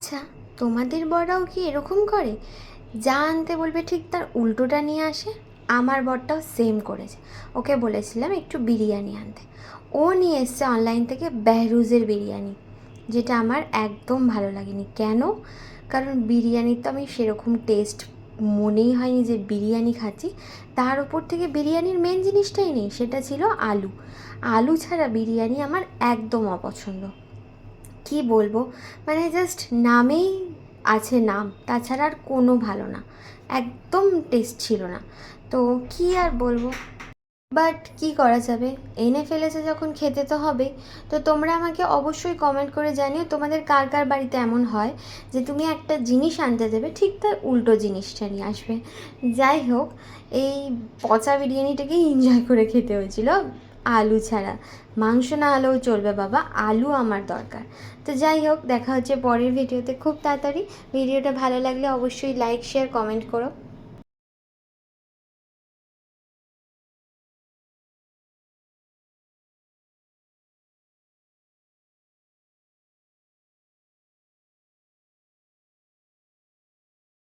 আচ্ছা, তোমাদের বররাও কি এরকম করে? যা আনতে বলবে ঠিক তার উল্টোটা নিয়ে আসে। আমার বরটাও সেম করেছে। ওকে বলেছিলাম একটু বিরিয়ানি আনতে, ও নিয়ে এসছে অনলাইন থেকে বেহরুজের বিরিয়ানি, যেটা আমার একদম ভালো লাগেনি। কেন? কারণ বিরিয়ানির তো আমি সেরকম টেস্ট মনেই হয়নি যে বিরিয়ানি খাচ্ছি। তার উপর থেকে বিরিয়ানির মেন জিনিসটাই নেই, সেটা ছিল আলু। আলু ছাড়া বিরিয়ানি আমার একদম অপছন্দ। কি বলবো, মানে জাস্ট নামেই আছে নাম, তাছাড়া আর কোনো ভালো না, একদম টেস্ট ছিল না। তো কি আর বলবো, বাট কি করা যাবে, এনে ফেলেছে যখন খেতে তো হবেই। তো তোমরা আমাকে অবশ্যই কমেন্ট করে জানিও তোমাদের কার কার বাড়িতে এমন হয় যে তুমি একটা জিনিস আনতে দেবে ঠিক তার উল্টো জিনিসটা নিয়ে আসবে। যাই হোক, এই পচা বিরিয়ানিটাকেই এনজয় করে খেতে হয়েছিল আলু ছাড়া। মাংস না হলেও চলবে বাবা, আলু আমার দরকার। তো যাই হোক, দেখা হচ্ছে পরের ভিডিওতে খুব তাড়াতাড়ি। ভিডিওটা ভালো লাগলে অবশ্যই লাইক শেয়ার কমেন্ট করো।